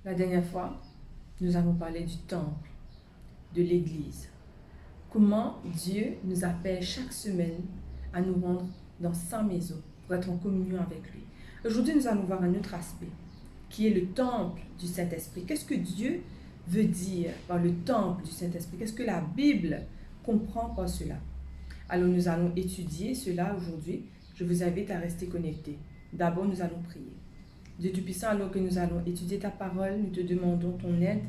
La dernière fois, nous avons parlé du temple, de l'Église. Comment Dieu nous appelle chaque semaine à nous rendre dans sa maison pour être en communion avec lui. Aujourd'hui, nous allons voir un autre aspect qui est le temple du Saint-Esprit. Qu'est-ce que Dieu veut dire par le temple du Saint-Esprit? Qu'est-ce que la Bible comprend par cela? Alors, nous allons étudier cela aujourd'hui. Je vous invite à rester connectés. D'abord, nous allons prier. Dieu Tout-Puissant, alors que nous allons étudier ta parole, nous te demandons ton aide,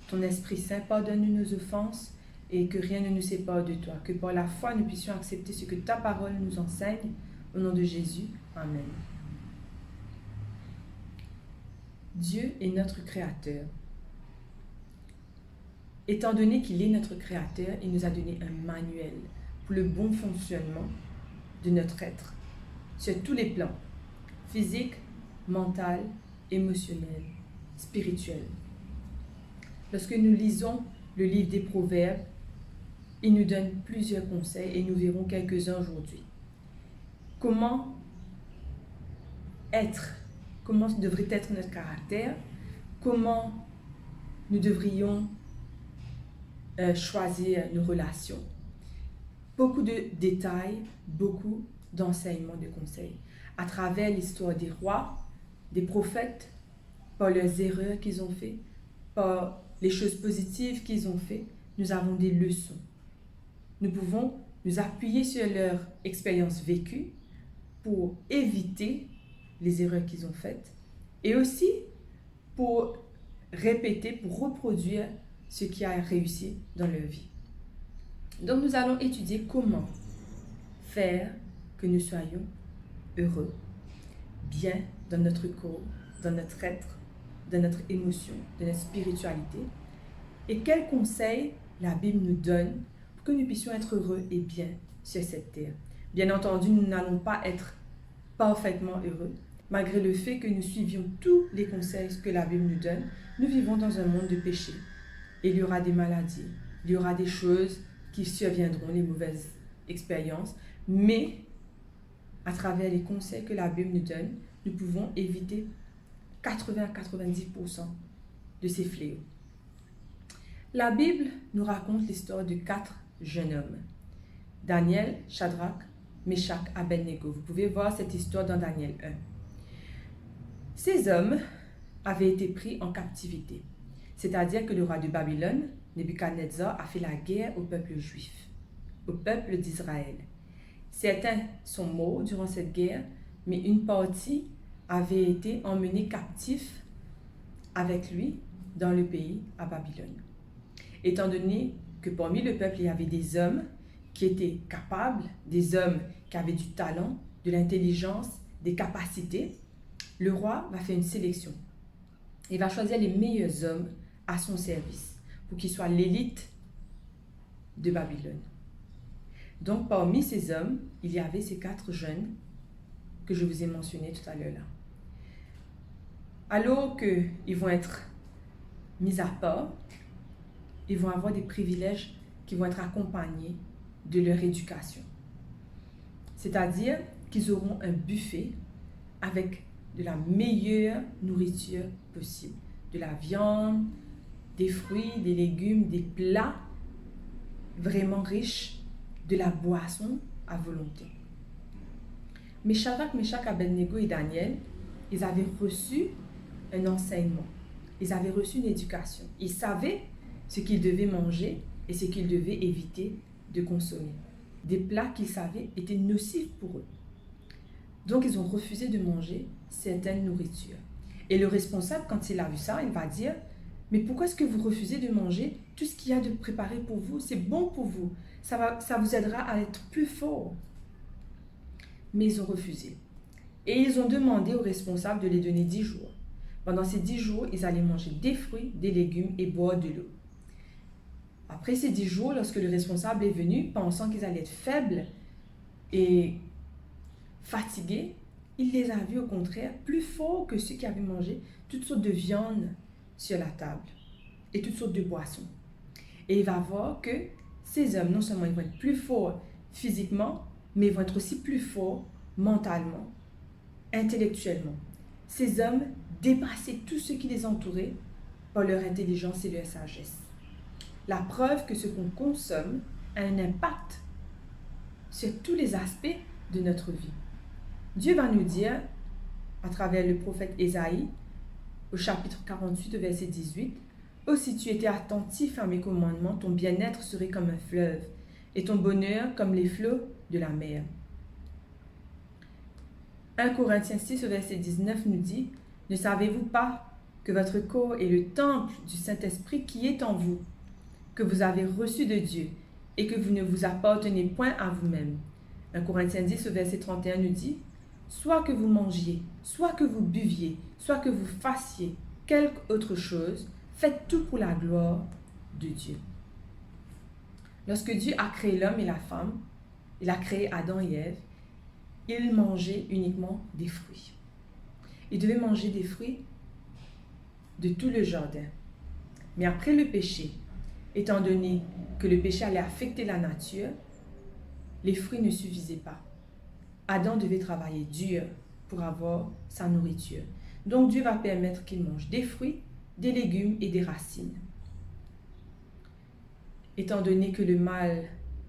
ton Esprit Saint, pardonne-nous nos offenses et que rien ne nous sépare de toi. Que par la foi, nous puissions accepter ce que ta parole nous enseigne. Au nom de Jésus, Amen. Dieu est notre Créateur. Étant donné qu'il est notre Créateur, il nous a donné un manuel pour le bon fonctionnement de notre être, sur tous les plans, physique, mental, émotionnel, spirituel. Lorsque nous lisons le livre des Proverbes, il nous donne plusieurs conseils et nous verrons quelques-uns aujourd'hui. Comment devrait être notre caractère, comment nous devrions choisir nos relations. Beaucoup de détails, beaucoup d'enseignements, de conseils. À travers l'histoire des rois, des prophètes, par leurs erreurs qu'ils ont faites, par les choses positives qu'ils ont faites, nous avons des leçons. Nous pouvons nous appuyer sur leur expérience vécue pour éviter les erreurs qu'ils ont faites et aussi pour répéter, pour reproduire ce qui a réussi dans leur vie. Donc nous allons étudier comment faire que nous soyons heureux, bien dans notre corps, dans notre être, dans notre émotion, dans notre spiritualité et quels conseils la Bible nous donne pour que nous puissions être heureux et bien sur cette terre. Bien entendu, nous n'allons pas être parfaitement heureux. Malgré le fait que nous suivions tous les conseils que la Bible nous donne, nous vivons dans un monde de péché. Il y aura des maladies, il y aura des choses qui surviendront, les mauvaises expériences, mais à travers les conseils que la Bible nous donne, nous pouvons éviter 80 à 90% de ces fléaux. La Bible nous raconte l'histoire de 4 jeunes hommes. Daniel, Shadrach, Meshach, Abednego. Vous pouvez voir cette histoire dans Daniel 1. Ces hommes avaient été pris en captivité, c'est-à-dire que le roi de Babylone, Nebuchadnezzar, a fait la guerre au peuple juif, au peuple d'Israël. Certains sont morts durant cette guerre, mais une partie avait été emmenée captif avec lui dans le pays, à Babylone. Étant donné que parmi le peuple, il y avait des hommes qui étaient capables, des hommes qui avaient du talent, de l'intelligence, des capacités, le roi va faire une sélection. Il va choisir les meilleurs hommes à son service pour qu'ils soient l'élite de Babylone. Donc, parmi ces hommes, il y avait ces 4 jeunes que je vous ai mentionnés tout à l'heure là. Alors qu'ils vont être mis à part, ils vont avoir des privilèges qui vont être accompagnés de leur éducation. C'est-à-dire qu'ils auront un buffet avec de la meilleure nourriture possible. De la viande, des fruits, des légumes, des plats vraiment riches, de la boisson à volonté. Mais Shadrach, Meshach, Abednego et Daniel, ils avaient reçu un enseignement. Ils avaient reçu une éducation. Ils savaient ce qu'ils devaient manger et ce qu'ils devaient éviter de consommer. Des plats qu'ils savaient étaient nocifs pour eux. Donc, ils ont refusé de manger certaines nourritures. Et le responsable, quand il a vu ça, il va dire « Mais pourquoi est-ce que vous refusez de manger tout ce qu'il y a de préparé pour vous? C'est bon pour vous. Ça vous aidera à être plus fort. » Mais ils ont refusé. Et ils ont demandé au responsable de les donner 10 jours. Pendant ces 10 jours, ils allaient manger des fruits, des légumes et boire de l'eau. Après ces 10 jours, lorsque le responsable est venu, pensant qu'ils allaient être faibles et fatigués, il les a vus au contraire plus forts que ceux qui avaient mangé toutes sortes de viandes sur la table et toutes sortes de boissons. Et il va voir que ces hommes, non seulement ils vont être plus forts physiquement, mais ils vont être aussi plus forts mentalement, intellectuellement. Ces hommes dépassaient tous ceux qui les entouraient par leur intelligence et leur sagesse. La preuve que ce qu'on consomme a un impact sur tous les aspects de notre vie. Dieu va nous dire, à travers le prophète Ésaïe, au chapitre 48, verset 18, « Oh, si tu étais attentif à mes commandements, ton bien-être serait comme un fleuve, et ton bonheur comme les flots de la mer. » 1 Corinthiens 6, verset 19 nous dit, « Ne savez-vous pas que votre corps est le temple du Saint-Esprit qui est en vous, que vous avez reçu de Dieu, et que vous ne vous appartenez point à vous-même. » 1 Corinthiens 10, verset 31 nous dit, « Soit que vous mangiez, soit que vous buviez, soit que vous fassiez quelque autre chose, faites tout pour la gloire de Dieu. » Lorsque Dieu a créé l'homme et la femme, il a créé Adam et Ève, ils mangeaient uniquement des fruits. Ils devaient manger des fruits de tout le jardin. Mais après le péché, étant donné que le péché allait affecter la nature, les fruits ne suffisaient pas. Adam devait travailler dur pour avoir sa nourriture. Donc Dieu va permettre qu'il mange des fruits, des légumes et des racines. Étant donné que le mal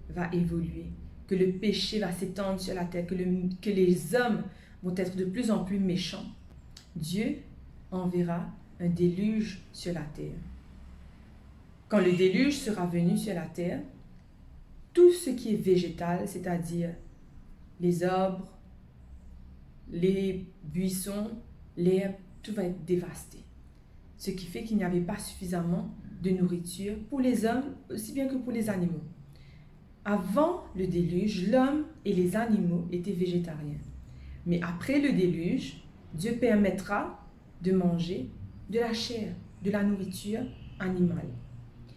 va évoluer, que le péché va s'étendre sur la terre, que les hommes vont être de plus en plus méchants, Dieu enverra un déluge sur la terre. Quand le déluge sera venu sur la terre, tout ce qui est végétal, c'est-à-dire les arbres, les buissons, l'herbe, tout va être dévasté. Ce qui fait qu'il n'y avait pas suffisamment de nourriture pour les hommes aussi bien que pour les animaux. Avant le déluge, l'homme et les animaux étaient végétariens. Mais après le déluge, Dieu permettra de manger de la chair, de la nourriture animale.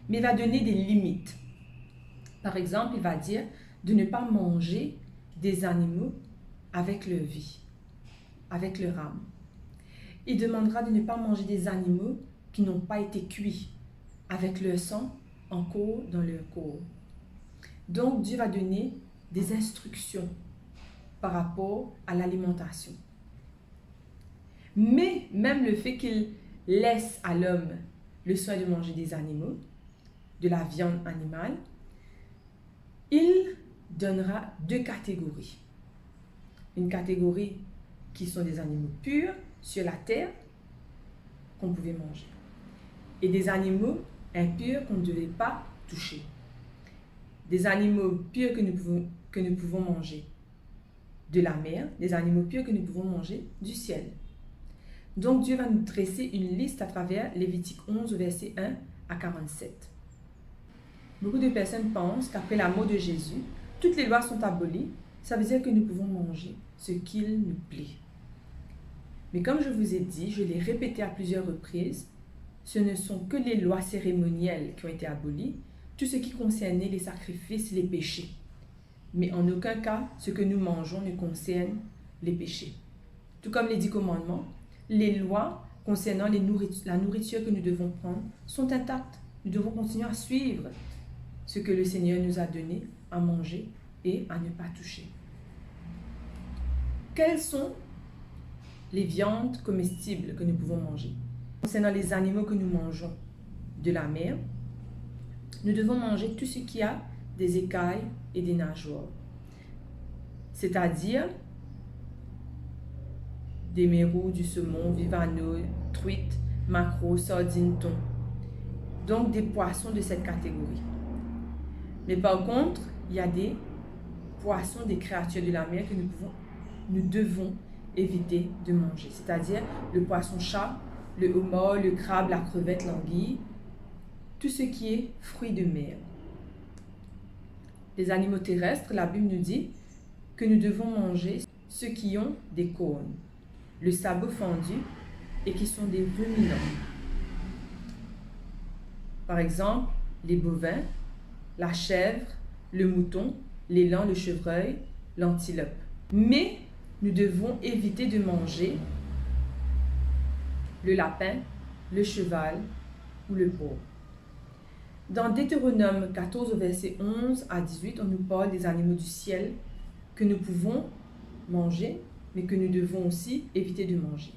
Mais il va donner des limites. Par exemple, il va dire de ne pas manger des animaux avec leur vie, avec leur âme. Il demandera de ne pas manger des animaux qui n'ont pas été cuits, avec leur sang encore dans leur corps. Donc, Dieu va donner des instructions par rapport à l'alimentation. Mais même le fait qu'il laisse à l'homme le soin de manger des animaux, de la viande animale, il donnera deux catégories. Une catégorie qui sont des animaux purs sur la terre qu'on pouvait manger et des animaux impurs qu'on ne devait pas toucher. Des animaux purs que nous pouvons manger de la mer, des animaux purs que nous pouvons manger du ciel. Donc Dieu va nous dresser une liste à travers Lévitique 11, versets 1 à 47. Beaucoup de personnes pensent qu'après la mort de Jésus, toutes les lois sont abolies. Ça veut dire que nous pouvons manger ce qu'il nous plaît. Mais comme je vous ai dit, je l'ai répété à plusieurs reprises, ce ne sont que les lois cérémonielles qui ont été abolies, tout ce qui concernait les sacrifices, les péchés. Mais en aucun cas, ce que nous mangeons ne concerne les péchés. Tout comme les 10 commandements, les lois concernant la nourriture que nous devons prendre sont intactes. Nous devons continuer à suivre ce que le Seigneur nous a donné à manger et à ne pas toucher. Quelles sont les viandes comestibles que nous pouvons manger? Concernant les animaux que nous mangeons de la mer, nous devons manger tout ce qui a des écailles et des nageoires, c'est-à-dire des mérous, du saumon, vivaneau, truite, maquereau, sardine, thon. Donc des poissons de cette catégorie. Mais par contre, il y a des poissons, des créatures de la mer que nous devons éviter de manger, c'est-à-dire le poisson-chat, le homard, le crabe, la crevette, l'anguille, tout ce qui est fruits de mer. Les animaux terrestres, la Bible nous dit que nous devons manger ceux qui ont des cornes, le sabot fendu et qui sont des ruminants. Par exemple, les bovins, la chèvre, le mouton, l'élan, le chevreuil, l'antilope. Mais nous devons éviter de manger le lapin, le cheval ou le porc. Dans Deutéronome 14, versets 11 à 18, on nous parle des animaux du ciel que nous pouvons manger, mais que nous devons aussi éviter de manger.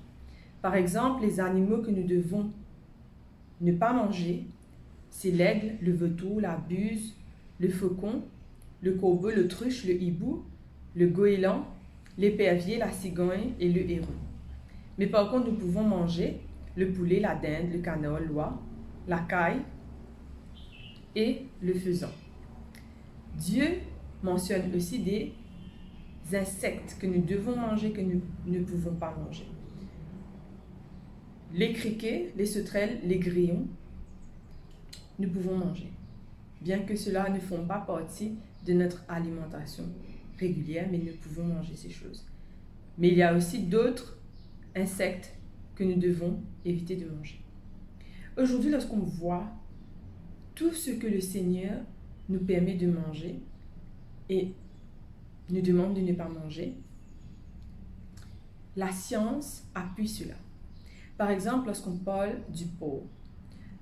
Par exemple, les animaux que nous devons ne pas manger, c'est l'aigle, le vautour, la buse, le faucon, le corbeau, l'autruche, le hibou, le goéland, l'épervier, la cigogne et le héron. Mais par contre, nous pouvons manger le poulet, la dinde, le canard, l'oie, la caille et le faisan. Dieu mentionne aussi des insectes que nous devons manger, que nous ne pouvons pas manger. Les criquets, les sauterelles, les grillons, nous pouvons manger, bien que cela ne font pas partie de notre alimentation régulière, mais nous pouvons manger ces choses. Mais il y a aussi d'autres insectes que nous devons éviter de manger. Aujourd'hui, lorsqu'on voit tout ce que le Seigneur nous permet de manger et nous demande de ne pas manger, la science appuie cela. Par exemple, lorsqu'on parle du porc,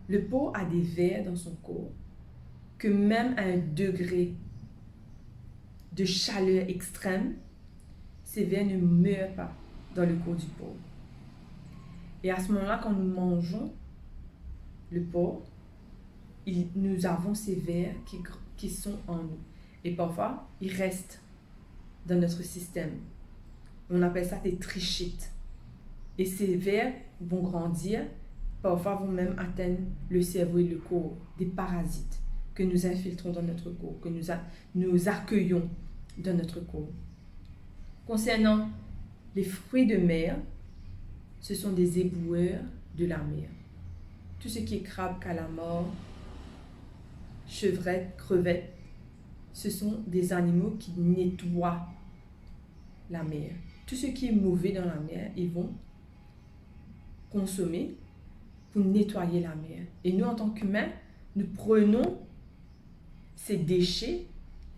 le porc a des vers dans son corps que même à un degré de chaleur extrême, ces vers ne meurent pas dans le corps du porc. Et à ce moment-là, quand nous mangeons le porc, nous avons ces vers qui sont en nous. Et parfois, ils restent dans notre système. On appelle ça des trichites. Et ces vers vont grandir, parfois vont même atteindre le cerveau et le corps, des parasites que nous infiltrons dans notre corps, que nous accueillons dans notre corps. Concernant les fruits de mer, ce sont des éboueurs de la mer. Tout ce qui est crabe, calamar, chevrette, crevette, ce sont des animaux qui nettoient la mer. Tout ce qui est mauvais dans la mer, ils vont consommer pour nettoyer la mer. Et nous, en tant qu'humains, nous prenons ces déchets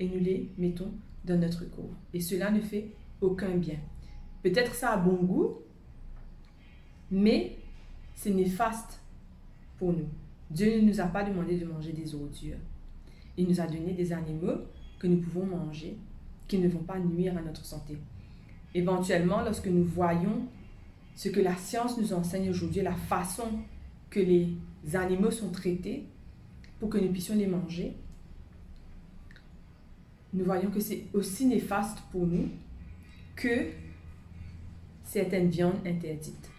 et nous les mettons dans notre corps. Et cela ne fait aucun bien. Peut-être ça a bon goût, mais c'est néfaste pour nous. Dieu ne nous a pas demandé de manger des ordures. Il nous a donné des animaux que nous pouvons manger, qui ne vont pas nuire à notre santé. Éventuellement, lorsque nous voyons ce que la science nous enseigne aujourd'hui, la façon que les animaux sont traités pour que nous puissions les manger, nous voyons que c'est aussi néfaste pour nous que certaines viandes interdites.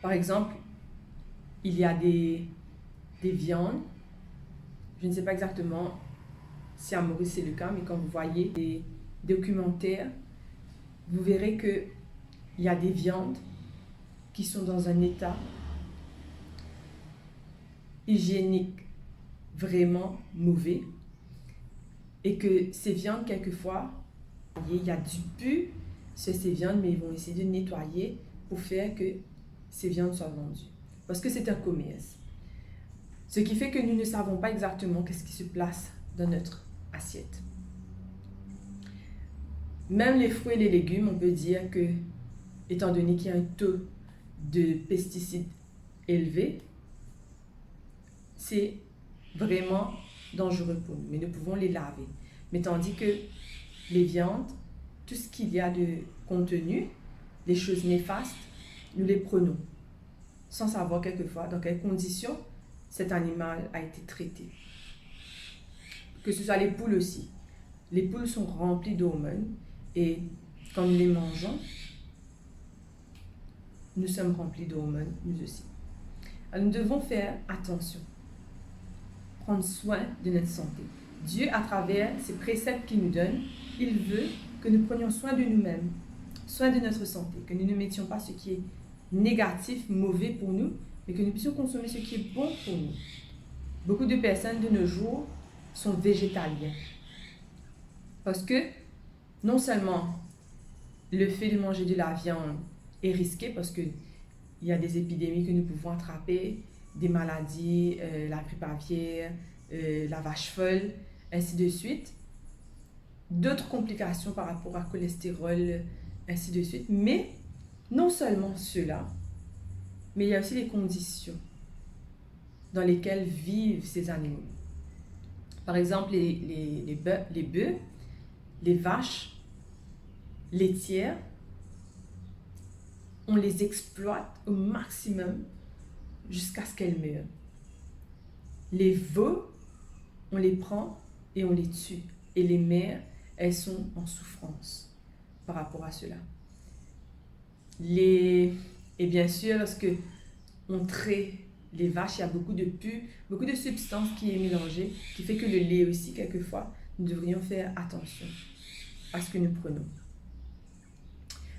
Par exemple, il y a des viandes, je ne sais pas exactement si à Maurice c'est le cas, mais quand vous voyez des documentaires, vous verrez qu'il y a des viandes qui sont dans un état hygiénique vraiment mauvais et que ces viandes, quelquefois, il y a du pu sur ces viandes, mais ils vont essayer de nettoyer pour faire que ces viandes soient vendues. Parce que c'est un commerce. Ce qui fait que nous ne savons pas exactement qu'est-ce qui se place dans notre assiette. Même les fruits et les légumes, on peut dire que, étant donné qu'il y a un taux de pesticides élevé, c'est vraiment dangereux pour nous. Mais nous pouvons les laver. Mais tandis que les viandes, tout ce qu'il y a de contenu, les choses néfastes, nous les prenons, sans savoir quelquefois dans quelles conditions cet animal a été traité. Que ce soit les poules aussi. Les poules sont remplies d'hormones et quand nous les mangeons, nous sommes remplis d'hormones, nous aussi. Alors nous devons faire attention, prendre soin de notre santé. Dieu, à travers ces préceptes qu'il nous donne, il veut que nous prenions soin de nous-mêmes, soin de notre santé, que nous ne mettions pas ce qui est négatif, mauvais pour nous, mais que nous puissions consommer ce qui est bon pour nous. Beaucoup de personnes de nos jours sont végétaliens. Parce que non seulement le fait de manger de la viande est risqué, parce qu'il y a des épidémies que nous pouvons attraper, des maladies, la grippe aviaire, la vache folle, ainsi de suite. D'autres complications par rapport à cholestérol, ainsi de suite. Mais non seulement cela, mais il y a aussi les conditions dans lesquelles vivent ces animaux. Par exemple, les bœufs, les vaches laitières, on les exploite au maximum jusqu'à ce qu'elles meurent. Les veaux, on les prend et on les tue. Et les mères, elles sont en souffrance par rapport à cela. Et bien sûr, lorsque on traite les vaches, il y a beaucoup de pus, beaucoup de substances qui est mélangée, qui fait que le lait aussi, quelquefois, nous devrions faire attention à ce que nous prenons.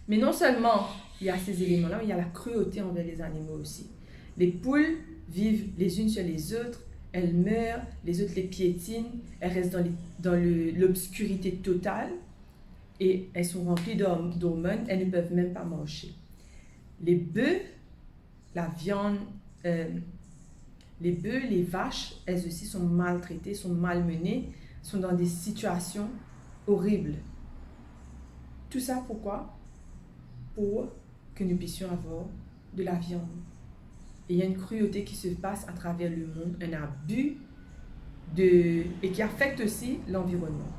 Mais non seulement il y a ces éléments-là, il y a la cruauté envers les animaux aussi. Les poules vivent les unes sur les autres, elles meurent, les autres les piétinent, elles restent dans l'obscurité totale et elles sont remplies d'hormones, elles ne peuvent même pas manger. Les bœufs, la viande, les bœufs, les vaches, elles aussi sont maltraitées, sont malmenées, sont dans des situations horribles. Tout ça pourquoi? Pour que nous puissions avoir de la viande. Et il y a une cruauté qui se passe à travers le monde, un abus et qui affecte aussi l'environnement.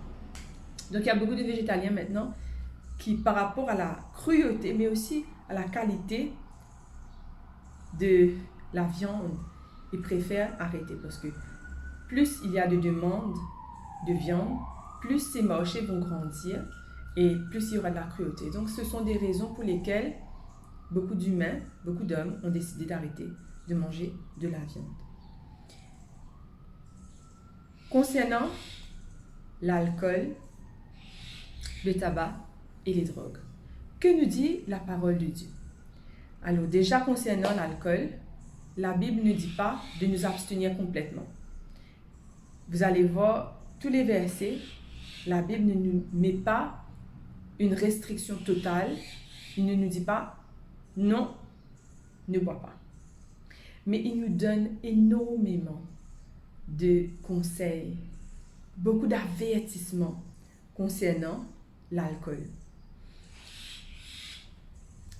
Donc il y a beaucoup de végétaliens maintenant qui, par rapport à la cruauté, mais aussi à la qualité de la viande, ils préfèrent arrêter parce que plus il y a de demandes de viande, plus ces marchés vont grandir et plus il y aura de la cruauté. Donc ce sont des raisons pour lesquelles beaucoup d'humains, beaucoup d'hommes ont décidé d'arrêter de manger de la viande. Concernant l'alcool, le tabac et les drogues, que nous dit la parole de Dieu? Alors déjà concernant l'alcool, la Bible ne dit pas de nous abstenir complètement. Vous allez voir tous les versets, la Bible ne nous met pas une restriction totale, il ne nous dit pas non, ne bois pas. Mais il nous donne énormément de conseils, beaucoup d'avertissements concernant l'alcool.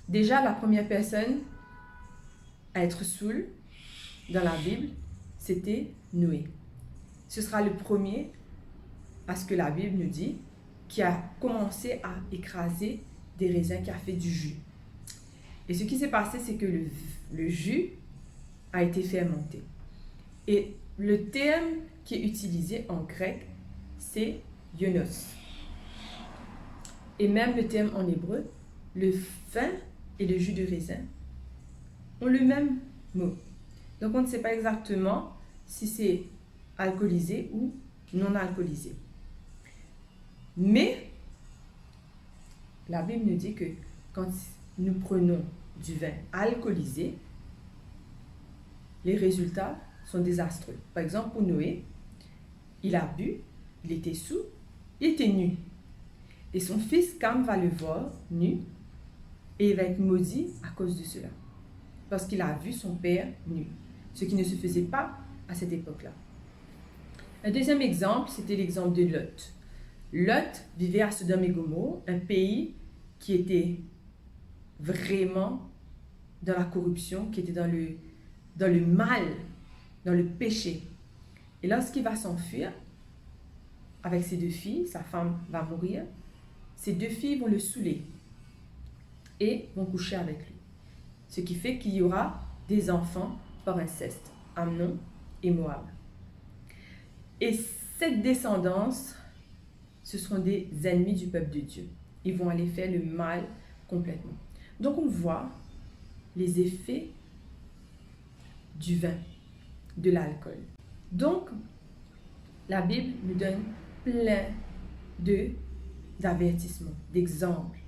Déjà, la première personne à être saoule dans la Bible, c'était Noé. Ce sera le premier, à ce que la Bible nous dit, qui a commencé à écraser des raisins, qui a fait du jus. Et ce qui s'est passé, c'est que le jus a été fermenté. Et le terme qui est utilisé en grec, c'est ionos. Et même le terme en hébreu, le vin et le jus de raisin ont le même mot. Donc on ne sait pas exactement si c'est alcoolisé ou non alcoolisé. Mais la Bible nous dit que quand nous prenons du vin alcoolisé, les résultats sont désastreux. Par exemple, pour Noé, il a bu, il était saoul, il était nu. Et son fils Cam va le voir nu et il va être maudit à cause de cela. Parce qu'il a vu son père nu, ce qui ne se faisait pas à cette époque-là. Un deuxième exemple, c'était l'exemple de Lot. Lot vivait à Sodome et Gomorrhe, un pays qui était vraiment dans la corruption, qui était dans le mal, dans le péché. Et lorsqu'il va s'enfuir avec ses deux filles, sa femme va mourir, ses deux filles vont le saouler et vont coucher avec lui. Ce qui fait qu'il y aura des enfants par inceste, Amnon et Moab. Et cette descendance, ce seront des ennemis du peuple de Dieu. Ils vont aller faire le mal complètement. Donc on voit les effets du vin, de l'alcool. Donc, la Bible nous donne plein d'avertissements, d'exemples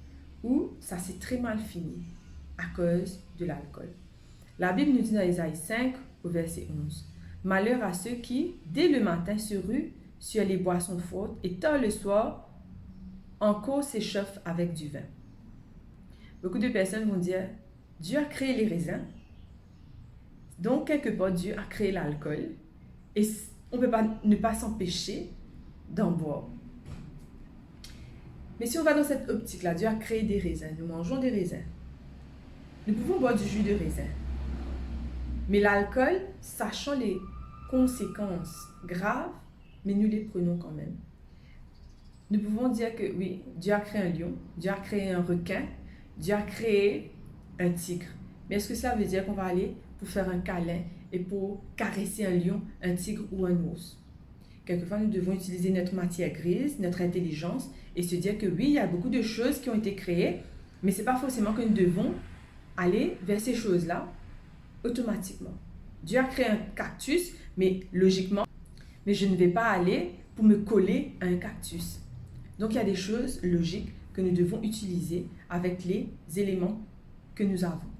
où ça s'est très mal fini à cause de l'alcool. La Bible nous dit dans Ésaïe 5 au verset 11, « Malheur à ceux qui, dès le matin, se ruent sur les boissons fortes et tard le soir, encore s'échauffent avec du vin. » Beaucoup de personnes vont dire, Dieu a créé les raisins, donc quelque part Dieu a créé l'alcool et on ne peut pas ne pas s'empêcher d'en boire. Mais si on va dans cette optique-là, Dieu a créé des raisins, nous mangeons des raisins. Nous pouvons boire du jus de raisin. Mais l'alcool, sachant les conséquences graves, mais nous les prenons quand même. Nous pouvons dire que oui, Dieu a créé un lion, Dieu a créé un requin, Dieu a créé un tigre. Mais est-ce que cela veut dire qu'on va aller pour faire un câlin et pour caresser un lion, un tigre ou un ours? Quelquefois, nous devons utiliser notre matière grise, notre intelligence, et se dire que oui, il y a beaucoup de choses qui ont été créées, mais ce n'est pas forcément que nous devons aller vers ces choses-là automatiquement. Dieu a créé un cactus, mais logiquement, mais je ne vais pas aller pour me coller à un cactus. Donc, il y a des choses logiques que nous devons utiliser avec les éléments que nous avons.